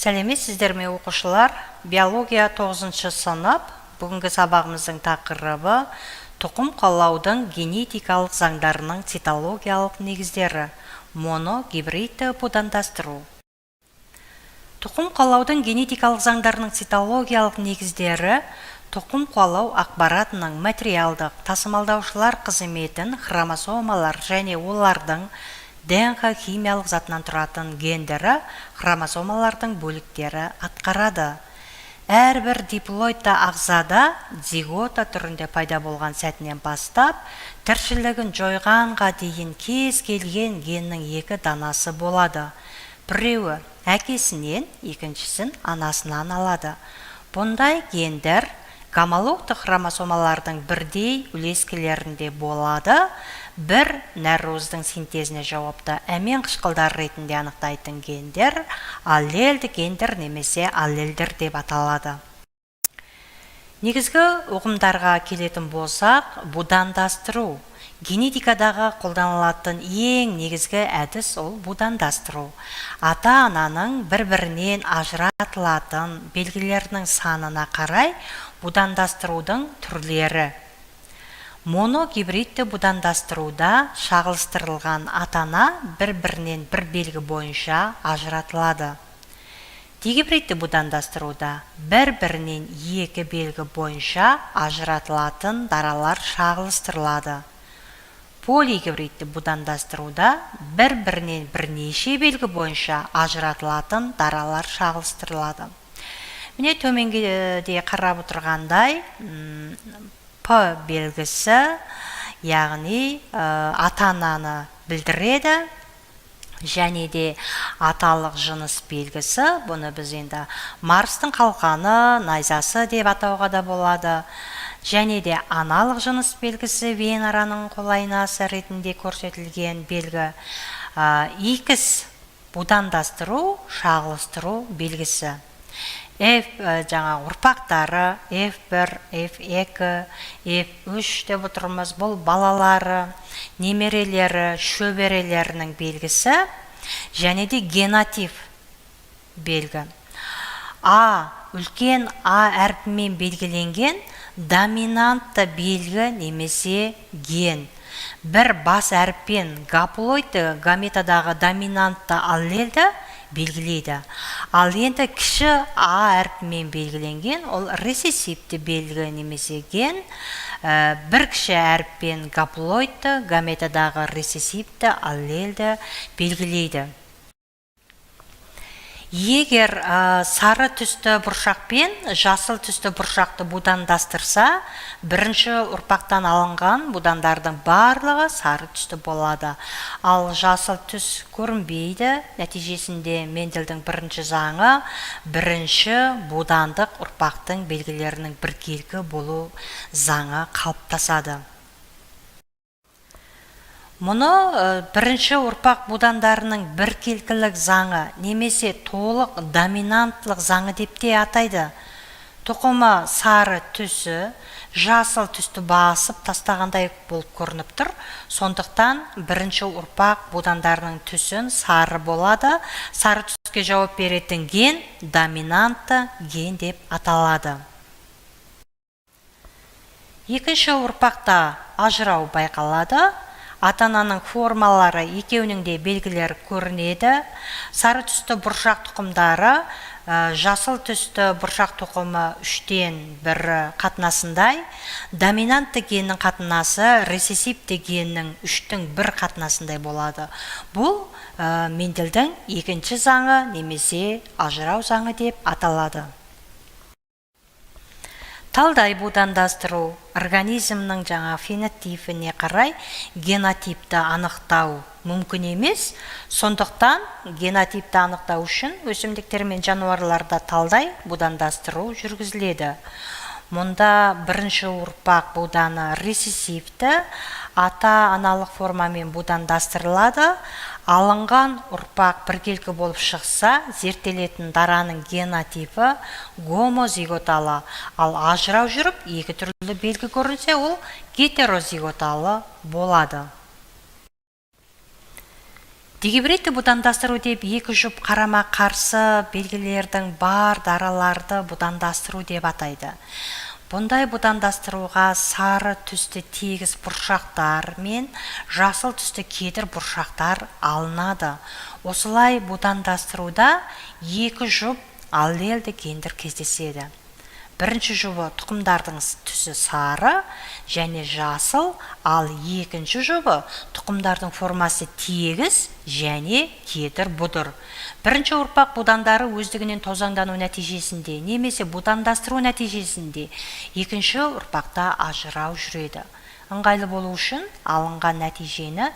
Сәлеметсіздер ме оқушылар? Биология 9-шы сынып. Бүгінгі сабағымыздың тақырыбы тұқым қуалаудың генетикалық заңдарының цитологиялық негіздері. Моногибридті будандастыру. Тұқым қуалаудың генетикалық заңдарының цитологиялық негіздері тұқым қуалау ақпаратының материалдық тасымалдаушылар қызметін хромосомалар және олардың ДНК химиялық затынан тұратын гендері хромосомалардың бөліктері атқарады. Әрбір диплоидты ағзада зигота түрінде пайда болған сәтінен бастап, тіршілігін жойғанға дейін кез келген геннің екі данасы болады. Біреуі әкесінен, екіншісін анасынан алады. Бұндай гендер гомологтық хромосомалардың бірдей үлескелерінде болады. Бір нәруыздың синтезіне жауапты әмен қышқылдар ретінде анықтайтын гендер аллельді гендер немесе аллельдер деп аталады. Негізгі ұғымдарға келетін болсақ, будандастыру. Генетикадағы қолданылатын ең негізгі әдіс ол будандастыру. Ата-ананың бір-бірінен ажыратылатын белгілерінің санына қарай будандастырудың түрлері. Моногибридті будандастыруда шағылыстырылған ата-ана бір-бірінен бір белгі бойынша ажыратылады. Дигибридті будандастыруда бір-бірінен екі белгі бойынша ажыратылатын даралар шағылыстырылады. Полигибридті будандастыруда бір-бірінен бірнеше белгі бойынша ажыратылатын даралар шағылыстырылады. Міне төменгіде қарап отырғандай, П белгісі, яғни ата-ананы білдіреді, және де аталық жыныс белгісі, бұны біз енді Марстың қалқаны, найзасы деп атауға да болады. Және де аналық жыныс белгісі Венараның қолайнасы ретінде көрсетілген белгі. X будандастыру, шағылыстыру белгісі. Ұрпақтары F1, F2, F3 деп отырмыз. Бұл балалары, немерелері, шөберелерінің белгісі, және де генотип белгі. Үлкен А әрпімен белгіленген доминантты белгі немесе ген. Бір бас әріппен гаплоидты гаметадағы доминантты аллельді белгілейді. Ал енді кіші А әрпімен белгіленген, ол рецессивті белгі немесе ген, бір кіші әріппен гаплоидты гаметадағы рецессивті аллельді белгілейді. Егер сары түсті бұршақ пен жасыл түсті бұршақты будандастырса, бірінші ұрпақтан алынған будандардың барлығы сары түсті болады. Ал жасыл түс көрінбейді. Нәтижесінде Мендельдің бірінші заңы бірінші будандық ұрпақтың белгілерінің біркелкі болу заңы қалыптасады. Мұны бірінші ұрпақ будандарының біркелкілік заңы немесе толық доминантлық заңы деп те атайды. Тұқымы сары түсі жасыл түсті басып тастағандай болып көрініп тұр. Сондықтан бірінші ұрпақ будандарының түсін сары болады. Сары түске жауап беретін ген доминантты ген деп аталады. Екінші ұрпақта ажырау байқалады. Ата-ананың формалары екеуінің де белгілері көрінеді. Сары түсті бұршақ тұқымдары жасыл түсті бұршақ тұқымы 3-тен 1 қатынасындай, доминантты геннің қатынасы рецессивті геннің 3-тің 1 қатынасындай болады. Бұл Мендельдің екінші заңы немесе ажырау заңы деп аталады. Талдай будандастыру организмнің фенотипіне қарай генотипті анықтау мүмкін емес. Сондықтан генотипті анықтау үшін өсімдіктер мен жануарларда талдай будандастыру жүргізіледі. Мұнда бірінші ұрпақ буданы рецессивті ата-аналық формамен будандастырылады. Алынған ұрпақ біркелкі болып шықса, зерттелетін дараның генотипі гомозиготалы, ал ажырау жүріп екі түрлі белгі көрінсе, ол гетерозиготалы болады. Дегибретті будандастыру деп екі жұп қарама қарсы белгілердің бар дараларды будандастыру деп атайды. Бұндай будандастыруға сары түсті тегіс бұршақтар мен жасыл түсті кедір бұршақтар алынады. Осылай будандастыруда екі жұп аллелді гендер кездеседі. Бірінші жұбы тұқымдардың түсі сары және жасыл, ал екінші жұбы тұқымдардың формасы тегіс және кедір бұдыр. Бірінші ұрпақ будандары өздігінен тозаңдану нәтижесінде немесе будандастыру нәтижесінде екінші ұрпақта ажырау жүреді. Ыңғайлы болу үшін алынған нәтижені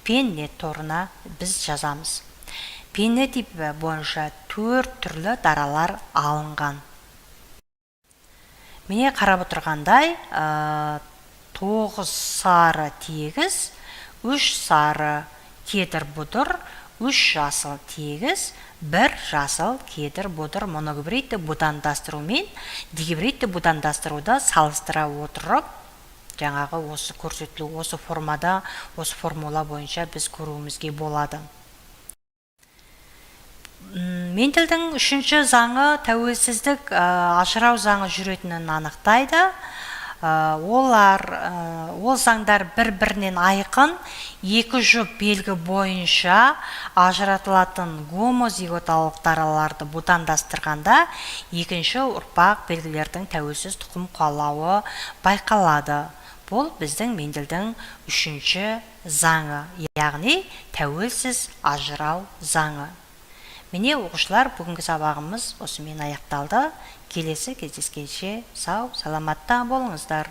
пеннет торына біз жазамыз. Пеннет типі бойынша 4 түрлі даралар алынған. Міне қарап отырғандай 9 сары тегіс, 3 сары кедір бұдыр, 3 жасыл тегіс, 1 жасыл кедір бұдыр моногибридті будандастыру мен дигибридті будандастыруда салыстыра отырып, жаңағы осы көрсетілу, осы формада, осы формула бойынша біз көруімізге болады. Мендельдің үшінші заңы тәуелсіздік ажырау заңы жүретінін анықтайды. Ол заңдар бір-бірінен айқын, екі жұп белгі бойынша ажыратылатын гомозиготалық дараларды будандастырғанда екінші ұрпақ белгілердің тәуелсіз тұқым қуалауы байқалады. Бұл біздің Мендельдің үшінші заңы, яғни тәуелсіз ажырау заңы. Міне оқушылар, бүгінгі сабағымыз осымен аяқталды. Келесі кездескенше сау, саламатта болыңыздар.